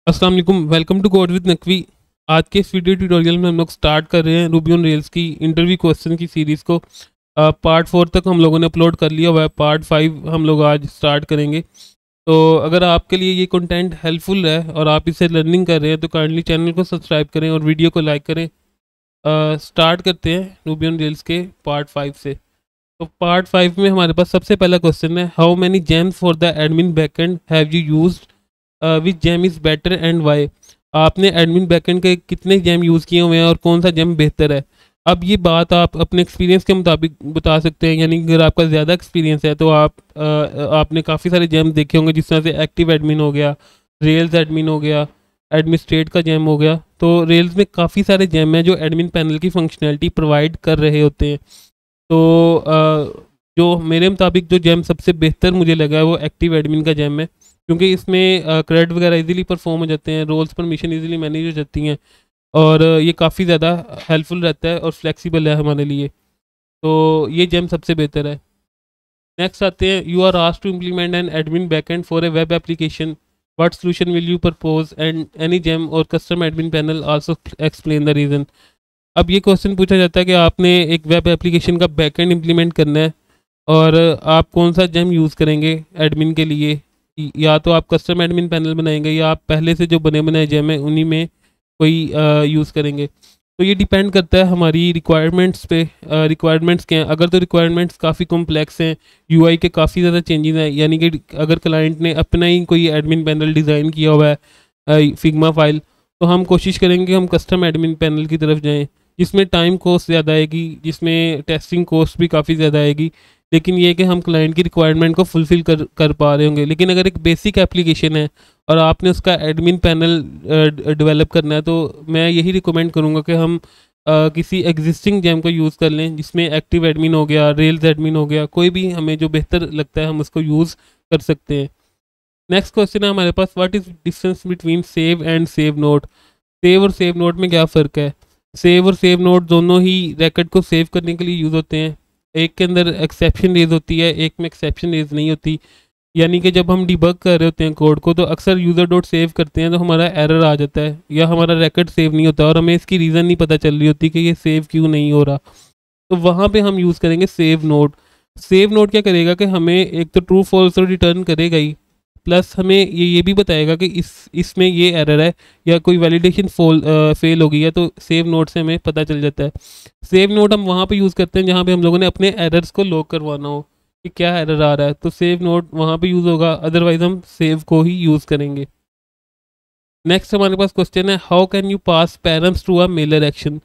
अस्सलाम वालेकुम, welcome to code with Naqvi. आज के इस वीडियो ट्यूटोरियल में हम लोग स्टार्ट कर रहे हैं रूबी ऑन रेल्स की इंटरव्यू क्वेश्चन की सीरीज़ को। पार्ट 4 तक हम लोगों ने अपलोड कर लिया हुआ है, पार्ट 5 हम लोग आज स्टार्ट करेंगे। तो अगर आपके लिए ये कंटेंट हेल्पफुल है और आप इससे लर्निंग कर रहे हैं तो काइंडली चैनल को सब्सक्राइब करें और वीडियो को लाइक करें। स्टार्ट करते हैं रूबी ऑन रेल्स के पार्ट 5 से। तो पार्ट 5 में हमारे पास सबसे पहला क्वेश्चन है, how many gems for the admin backend have you used, which gem is better and why. आपने एडमिन बैकएंड के कितने जेम यूज़ किए हुए हैं और कौन सा जेम बेहतर है। अब ये बात आप अपने एक्सपीरियंस के मुताबिक बता सकते हैं, यानी अगर आपका ज़्यादा एक्सपीरियंस है तो आपने काफ़ी सारे जेम देखे होंगे, जिस तरह से एक्टिव एडमिन हो गया, रेल्स एडमिन हो गया, एडमिनिस्ट्रेट का जेम हो गया। तो रेल्स में काफ़ी सारे जेम हैं जो एडमिन पैनल की फंक्शनैलिटी प्रोवाइड कर रहे होते हैं। तो जो मेरे मुताबिक जो जेम सबसे बेहतर मुझे लगा है वो एक्टिव एडमिन का जेम है, क्योंकि इसमें क्रेडिट वगैरह इजीली परफॉर्म हो जाते हैं, रोल्स परमिशन इजीली मैनेज हो जाती हैं और ये काफ़ी ज़्यादा हेल्पफुल रहता है और फ्लेक्सिबल है हमारे लिए। तो ये जेम सबसे बेहतर है। नेक्स्ट आते हैं, you are asked to implement an admin backend for a web application, what solution will you propose and any gem और custom admin panel also explain the reason. अब ये क्वेश्चन पूछा जाता है कि आपने एक वेब एप्लीकेशन का बैकएंड इम्प्लीमेंट करना है और आप कौन सा जेम यूज़ करेंगे एडमिन के लिए। या तो आप कस्टम एडमिन पैनल बनाएंगे या आप पहले से जो बने बनाए जेम है उन्हीं में कोई यूज़ करेंगे। तो ये डिपेंड करता है हमारी रिक्वायरमेंट्स पे। रिक्वायरमेंट्स क्या हैं, अगर तो रिक्वायरमेंट्स काफ़ी कॉम्प्लेक्स हैं, यूआई के काफ़ी ज़्यादा चेंजेस हैं, यानी कि अगर क्लाइंट ने अपना ही कोई एडमिन पैनल डिज़ाइन किया हुआ है फिग्मा फाइल, तो हम कोशिश करेंगे कि हम कस्टम एडमिन पैनल की तरफ जाएँ, जिसमें टाइम कॉस्ट ज़्यादा आएगी, जिसमें टेस्टिंग कॉस्ट भी काफ़ी ज़्यादा आएगी, लेकिन ये है कि हम क्लाइंट की रिक्वायरमेंट को फुलफ़िल कर पा रहे होंगे। लेकिन अगर एक बेसिक एप्लीकेशन है और आपने उसका एडमिन पैनल डेवलप करना है, तो मैं यही रिकमेंड करूँगा कि हम किसी एग्जिस्टिंग जेम को यूज़ कर लें, जिसमें एक्टिव एडमिन हो गया, रेल्स एडमिन हो गया, कोई भी हमें जो बेहतर लगता है हम उसको यूज़ कर सकते हैं। नेक्स्ट क्वेश्चन है हमारे पास, what is difference between save and save note. Save और सेव नोट में क्या फ़र्क है। सेव और सेव नोट दोनों ही रिकॉर्ड को सेव करने के लिए यूज़ होते हैं। एक के अंदर एक्सेप्शन रेज होती है, एक में एक्सेप्शन रेज नहीं होती। यानी कि जब हम डिबग कर रहे होते हैं कोड को, तो अक्सर यूज़र डॉट सेव करते हैं तो हमारा एरर आ जाता है या हमारा रिकॉर्ड सेव नहीं होता और हमें इसकी रीज़न नहीं पता चल रही होती कि ये सेव क्यों नहीं हो रहा। तो वहाँ पे हम यूज़ करेंगे सेव नोट। सेव नोट क्या करेगा कि हमें एक तो ट्रू फॉल्स तो रिटर्न करेगा ही, प्लस हमें ये भी बताएगा कि इसमें ये एरर है या कोई वैलिडेशन फेल हो गई है, तो सेव नोट से हमें पता चल जाता है। सेव नोट हम वहाँ पे यूज़ करते हैं जहाँ पे हम लोगों ने अपने एरर्स को लॉग करवाना हो कि क्या एरर आ रहा है, तो सेव नोट वहाँ पे यूज़ होगा, अदरवाइज हम सेव को ही यूज़ करेंगे। नेक्स्ट हमारे पास क्वेश्चन है, how can you pass params to a mailer action.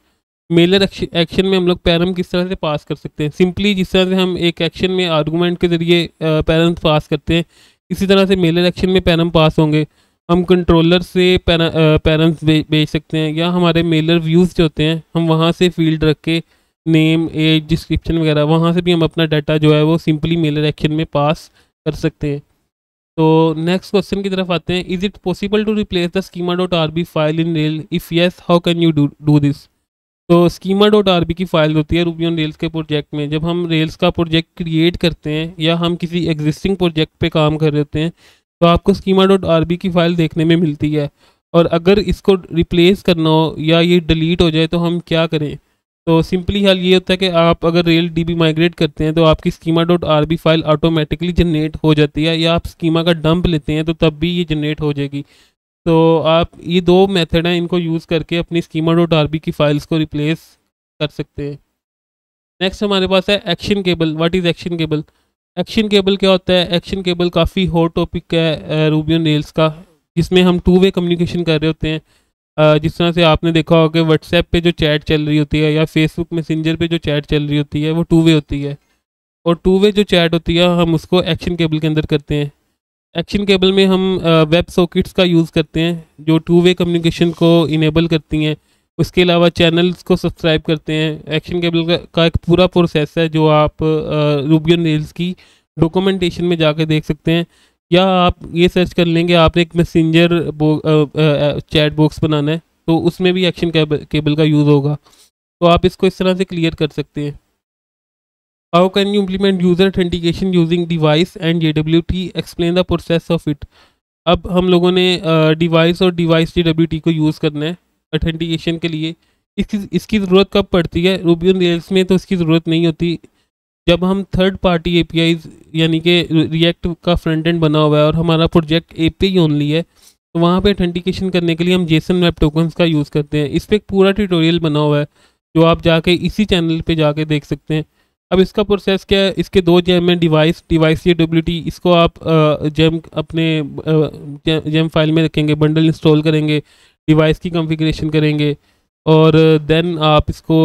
Mailer action में हम लोग पैरम किस तरह से पास कर सकते हैं। सिंपली जिस तरह से हम एक एक्शन में आर्गूमेंट के ज़रिए पैरम्स पास करते हैं, इसी तरह से मेलर एक्शन में पैरम पास होंगे। हम कंट्रोलर से पैरम्स भेज सकते हैं, या हमारे मेलर व्यूज़ जो होते हैं हम वहाँ से फील्ड रख के नेम, एज, डिस्क्रिप्शन वगैरह वहाँ से भी हम अपना डाटा जो है वो सिंपली मेलर एक्शन में पास कर सकते हैं। तो नेक्स्ट क्वेश्चन की तरफ आते हैं, is it possible to replace the schema dot R B file in rail, if yes how can you do this. तो स्कीमा डॉट आर बी की फाइल होती है रूबी ऑन रेल्स के प्रोजेक्ट में। जब हम रेल्स का प्रोजेक्ट क्रिएट करते हैं या हम किसी एग्जिस्टिंग प्रोजेक्ट पे काम कर रहे होते हैं, तो आपको स्कीमा डॉट आर बी की फ़ाइल देखने में मिलती है। और अगर इसको रिप्लेस करना हो या ये डिलीट हो जाए तो हम क्या करें। तो सिंपली हाल ये होता है कि आप अगर रेल डी बी माइग्रेट करते हैं तो आपकी schema dot R B file automatically generate हो जाती है, या आप स्कीमा का डंप लेते हैं तो तब भी ये जनरेट हो जाएगी। तो आप ये दो मेथड हैं, इनको यूज़ करके अपनी स्कीमा डॉट आर बी की फाइल्स को रिप्लेस कर सकते हैं। नेक्स्ट हमारे पास है action cable. What is action cable. Action cable क्या होता है। एक्शन केबल काफ़ी हॉट टॉपिक है रूबी ऑन रेल्स का, जिसमें हम टू वे कम्युनिकेशन कर रहे होते हैं। जिस तरह से आपने देखा होगा कि व्हाट्सएप पे जो चैट चल रही होती है या फेसबुक मैसेंजर पे जो चैट चल रही होती है वो टू वे होती है, और टू वे जो चैट होती है हम उसको एक्शन केबल के अंदर करते हैं। एक्शन केबल में हम वेब सॉकेट्स का यूज़ करते हैं जो टू वे कम्युनिकेशन को इनेबल करती हैं। उसके अलावा चैनल्स को सब्सक्राइब करते हैं। एक्शन केबल का एक पूरा प्रोसेस है जो आप रूबी ऑन रेल्स की डॉक्यूमेंटेशन में जाकर देख सकते हैं, या आप ये सर्च कर लेंगे आपने एक मैसेंजर चैट बॉक्स बनाना है तो उसमें भी एक्शन केबल का यूज़ होगा। तो आप इसको इस तरह से क्लियर कर सकते हैं। How can you implement user authentication using device and JWT, explain the process of it. अब हम लोगों ने डिवाइस और डिवाइस JWT को यूज़ करना है ऑथेंटिकेशन के लिए। इसकी ज़रूरत कब पड़ती है? रूबी ऑन रेल्स में तो इसकी ज़रूरत नहीं होती। जब हम थर्ड पार्टी APIs यानी कि रिएक्ट का फ्रंट एंड बना हुआ है और हमारा प्रोजेक्ट API ओनली है, तो वहाँ पे ऑथेंटिकेशन करने के लिए हम जेसन वेब टोकन्स का यूज़ करते हैं। इस पर एक पूरा ट्यूटोरियल बना हुआ है जो आप जाके इसी चैनल पे जाके देख सकते हैं। अब इसका प्रोसेस क्या है? इसके दो जेम हैं, डिवाइस JWT। इसको आप जेम अपने जेम फाइल में रखेंगे, बंडल इंस्टॉल करेंगे, डिवाइस की कॉन्फ़िगरेशन करेंगे और देन आप इसको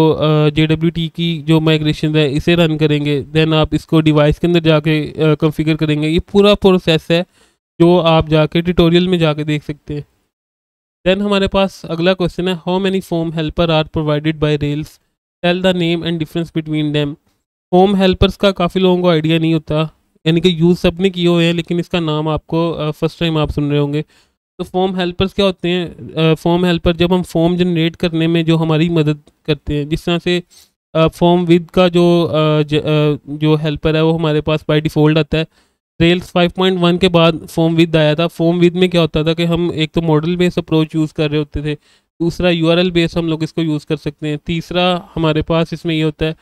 JWT की जो माइग्रेशन है इसे रन करेंगे। देन आप इसको डिवाइस के अंदर जाके कॉन्फ़िगर करेंगे। ये पूरा प्रोसेस है जो आप जाके ट्यूटोरियल में जाके देख सकते हैं। देन हमारे पास अगला क्वेश्चन है, how many form helper are provided by Rails, tell the name and difference between them. Form helpers का काफ़ी लोगों को आइडिया नहीं होता, यानी कि यूज़ सब ने किए हुए हैं लेकिन इसका नाम आपको फर्स्ट टाइम आप सुन रहे होंगे। तो फॉर्म हेल्पर्स क्या होते हैं? फॉर्म हेल्पर जब हम फॉर्म जनरेट करने में जो हमारी मदद करते हैं, जिस तरह से फॉर्म विद का जो हेल्पर है वो हमारे पास बाय डिफ़ॉल्ट आता है। रेल्स 5.1 के बाद फॉर्म विद आया था। फॉर्म विद में क्या होता था कि हम एक तो मॉडल बेस अप्रोच यूज़ कर रहे होते थे, दूसरा URL बेस हम लोग इसको यूज़ कर सकते हैं, तीसरा हमारे पास इसमें ये होता है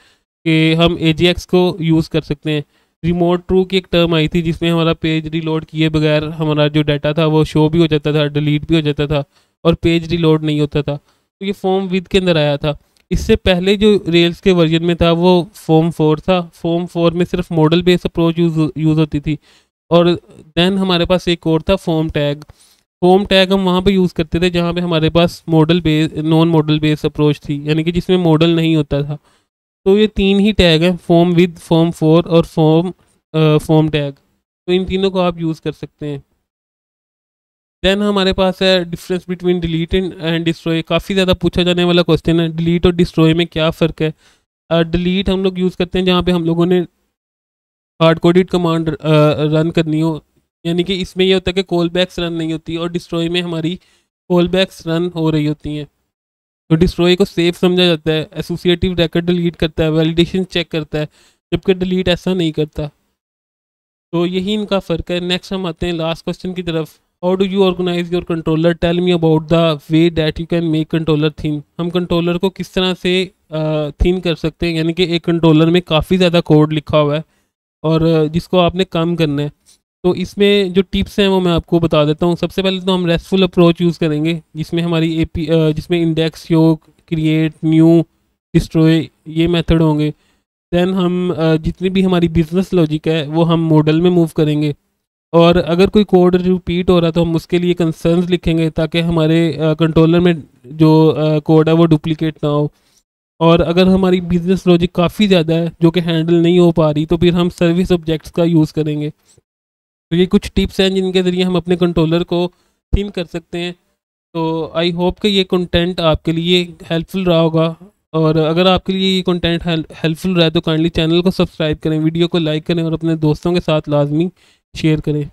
कि हम AJAX को यूज़ कर सकते हैं। रिमोट ट्रू की एक टर्म आई थी जिसमें हमारा पेज रिलोड किए बगैर हमारा जो डाटा था वो शो भी हो जाता था, डिलीट भी हो जाता था और पेज रिलोड नहीं होता था। तो ये फॉर्म विद के अंदर आया था। इससे पहले जो रेल्स के वर्जन में था वो फॉर्म 4 था। फॉर्म 4 में सिर्फ मॉडल बेस अप्रोच यूज़ होती थी। और देन हमारे पास एक और था फॉर्म टैग। फॉर्म टैग हम वहाँ पे यूज़ करते थे जहाँ पे हमारे पास model base non model base approach थी, यानी कि जिसमें मॉडल नहीं होता था। तो ये तीन ही टैग हैं, फॉर्म विद, फॉर्म 4 और फॉर्म टैग। तो इन तीनों को आप यूज़ कर सकते हैं। देन हमारे पास है difference between delete and destroy. काफ़ी ज़्यादा पूछा जाने वाला क्वेश्चन है, डिलीट और डिस्ट्रॉय में क्या फ़र्क है? डिलीट हम लोग यूज़ करते हैं जहाँ पे हम लोगों ने हार्ड कोडेड कमांड रन करनी हो, यानी कि इसमें ये होता है कि कॉल बैक्स रन नहीं होती, और डिस्ट्रॉय में हमारी कॉल बैक्स रन हो रही होती हैं। तो डिस्ट्रॉय को सेफ समझा जाता है, एसोसिएटिव रैकेट डिलीट करता है, वैलिडेशन चेक करता है, जबकि डिलीट ऐसा नहीं करता। तो यही इनका फ़र्क है। नेक्स्ट हम आते हैं लास्ट क्वेश्चन की तरफ। How do you organise your controller, tell me about the way that you can make controller thin. हम कंट्रोलर को किस तरह से थिन कर सकते हैं, यानी कि एक कंट्रोलर में काफ़ी ज़्यादा कोड लिखा हुआ है और जिसको आपने कम करना है। तो इसमें जो टिप्स हैं वो मैं आपको बता देता हूँ। सबसे पहले तो हम रेस्टफुल अप्रोच यूज़ करेंगे जिसमें हमारी जिसमें index, show, create, new, destroy ये मेथड होंगे। देन हम जितनी भी हमारी बिजनेस लॉजिक है वो हम मॉडल में मूव करेंगे, और अगर कोई कोड रिपीट हो रहा है तो हम उसके लिए कंसर्न्स लिखेंगे ताकि हमारे कंट्रोलर में जो कोड है वो डुप्लीकेट ना हो। और अगर हमारी बिजनेस लॉजिक काफ़ी ज़्यादा है जो कि हैंडल नहीं हो पा रही, तो फिर हम सर्विस ऑब्जेक्ट्स का यूज़ करेंगे। तो ये कुछ टिप्स हैं जिनके ज़रिए हम अपने कंट्रोलर को थिन कर सकते हैं। तो आई होप कि ये कंटेंट आपके लिए हेल्पफुल रहा होगा, और अगर आपके लिए ये कंटेंट हेल्पफुल रहा है तो काइंडली चैनल को सब्सक्राइब करें, वीडियो को लाइक करें और अपने दोस्तों के साथ लाजमी शेयर करें।